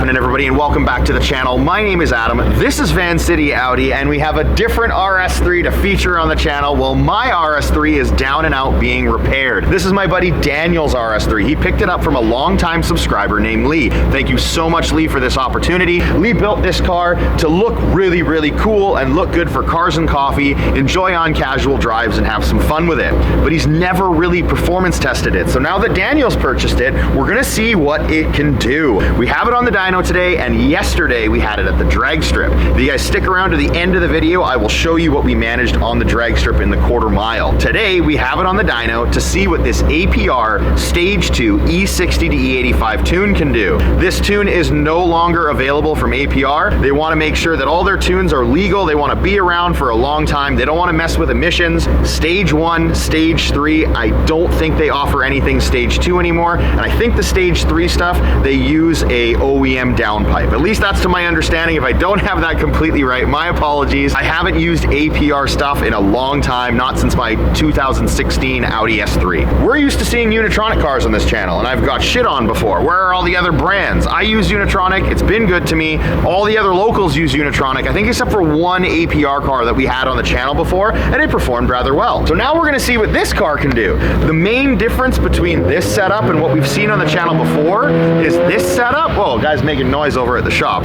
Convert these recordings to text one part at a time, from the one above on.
happening, everybody, and welcome back to the channel. My name is Adam. This is Vancity Audi, and we have a different RS3 to feature on the channel. Well, my RS3 is down and out being repaired. This is my buddy Daniel's RS3. He picked it up from a longtime subscriber named Lee. Thank you so much, Lee, for this opportunity. Lee built this car to look really, really cool and look good for cars and coffee, enjoy on casual drives, and have some fun with it. But he's never really performance tested it. So now that Daniel's purchased it, we're gonna see what it can do. We have it on the dyno today, and yesterday we had it at the drag strip. If you guys stick around to the end of the video, I will show you what we managed on the drag strip in the quarter mile. Today we have it on the dyno to see what this APR Stage 2 E60 to E85 tune can do. This tune is no longer available from APR. They want to make sure that all their tunes are legal. They want to be around for a long time. They don't want to mess with emissions. Stage 1, Stage 3, I don't think they offer anything Stage 2 anymore, and I think the Stage 3 stuff, they use a OEM downpipe. At least that's to my understanding. If I don't have that completely right, my apologies. I haven't used APR stuff in a long time, not since my 2016 Audi S3. We're used to seeing Unitronic cars on this channel, and I've got shit on before. Where are all the other brands? I use Unitronic, it's been good to me. All the other locals use Unitronic, I think except for one APR car that we had on the channel before, and it performed rather well. So now we're gonna see what this car can do. The main difference between this setup and what we've seen on the channel before is this setup, whoa, guy's making noise over at the shop.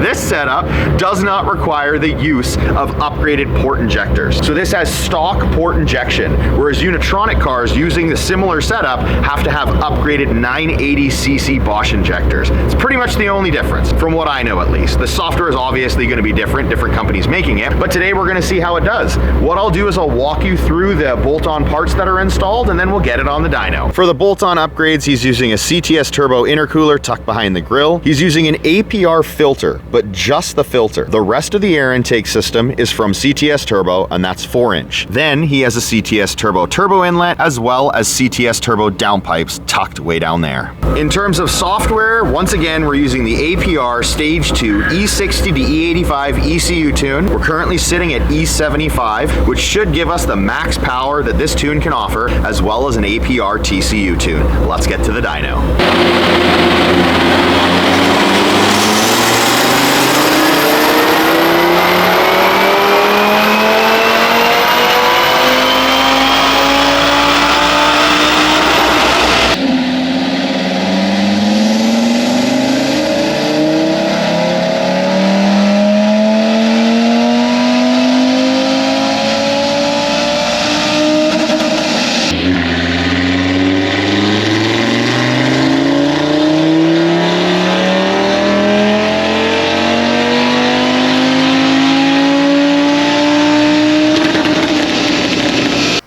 This setup does not require the use of upgraded port injectors. So this has stock port injection, whereas Unitronic cars using the similar setup have to have upgraded 980cc Bosch injectors. It's pretty much the only difference, from what I know at least. The software is obviously gonna be different companies making it, but today we're gonna see how it does. What I'll do is I'll walk you through the bolt-on parts that are installed, and then we'll get it on the dyno. For the bolt-on upgrades, he's using a CTS turbo intercooler tucked behind the grille. He's using an APR filter, but just the filter. The rest of the air intake system is from CTS turbo, and that's 4-inch. Then he has a CTS turbo inlet, as well as CTS turbo downpipes tucked way down there. In terms of software, once again, we're using the APR Stage 2 E60 to E85 ECU tune. We're currently sitting at E75, which should give us the max power that this tune can offer, as well as an APR TCU tune. Let's get to the dyno.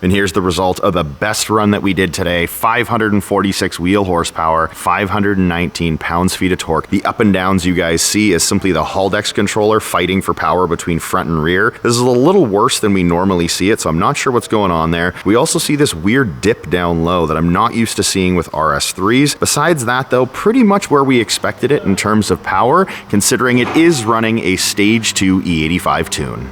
And here's the result of the best run that we did today. 546 wheel horsepower, 519 pounds-feet of torque. The up and downs you guys see is simply the Haldex controller fighting for power between front and rear. This is a little worse than we normally see it, so I'm not sure what's going on there. We also see this weird dip down low that I'm not used to seeing with RS3s. Besides that though, pretty much where we expected it in terms of power, considering it is running a Stage 2 E85 tune.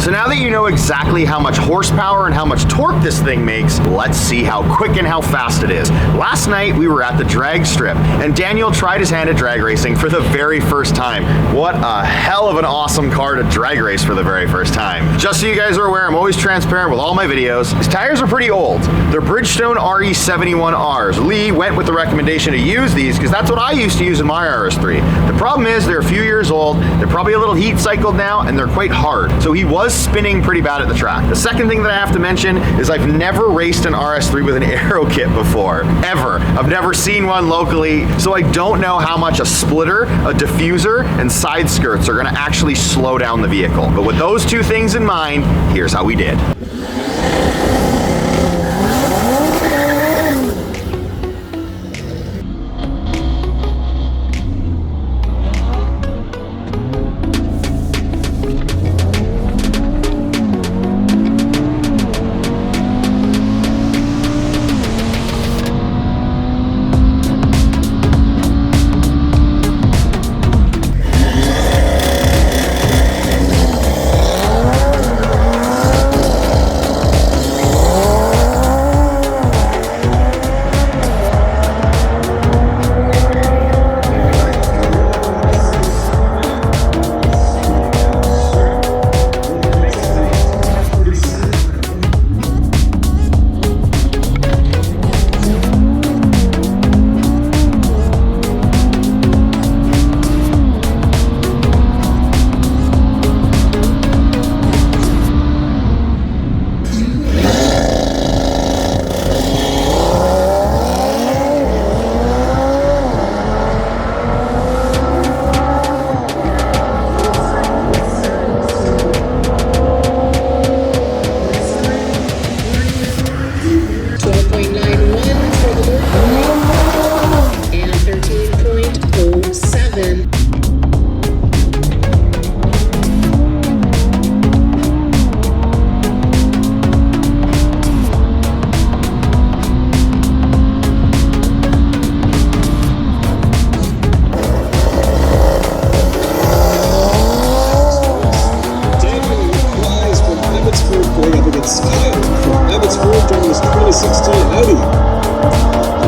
So now that you know exactly how much horsepower and how much torque this thing makes, let's see how quick and how fast it is. Last night we were at the drag strip, and Daniel tried his hand at drag racing for the very first time. What a hell of an awesome car to drag race for the very first time. Just so you guys are aware, I'm always transparent with all my videos. His tires are pretty old. They're Bridgestone RE71Rs. Lee went with the recommendation to use these because that's what I used to use in my RS3. The problem is they're a few years old, they're probably a little heat cycled now, and they're quite hard. So he was spinning pretty bad at the track. The second thing that I have to mention is I've never raced an RS3 with an aero kit before, ever. I've never seen one locally, so I don't know how much a splitter, a diffuser, and side skirts are gonna actually slow down the vehicle. But with those two things in mind, here's how we did.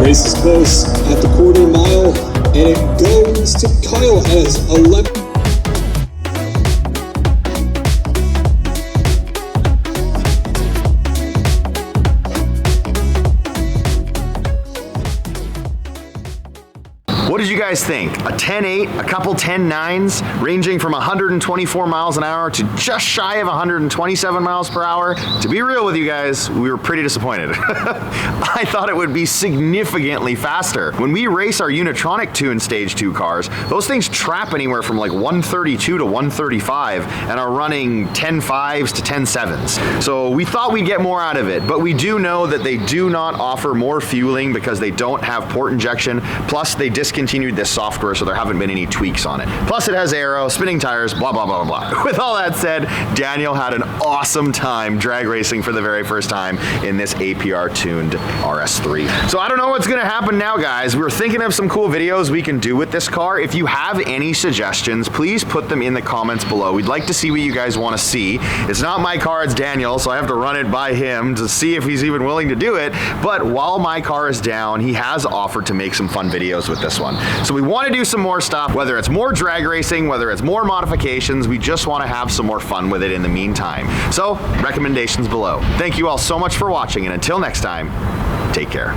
Race is close at the quarter mile, and it goes to Kyle as 11. What did you guys think? A 10.8, a couple 10.9s, ranging from 124 miles an hour to just shy of 127 miles per hour? To be real with you guys, we were pretty disappointed. I thought it would be significantly faster. When we race our Unitronic 2 and Stage 2 cars, those things trap anywhere from like 132 to 135 and are running 10.5s to 10.7s. So we thought we'd get more out of it, but we do know that they do not offer more fueling because they don't have port injection, plus they discontinued this software, so there haven't been any tweaks on it. Plus it has aero, spinning tires, blah, blah, blah, blah, blah. With all that said, Daniel had an awesome time drag racing for the very first time in this APR tuned RS3. So I don't know what's gonna happen now, guys. We were thinking of some cool videos we can do with this car. If you have any suggestions, please put them in the comments below. We'd like to see what you guys wanna see. It's not my car, it's Daniel, so I have to run it by him to see if he's even willing to do it. But while my car is down, he has offered to make some fun videos with this one. So we want to do some more stuff, whether it's more drag racing, whether it's more modifications, we just want to have some more fun with it in the meantime. So recommendations below. Thank you all so much for watching, and until next time, take care.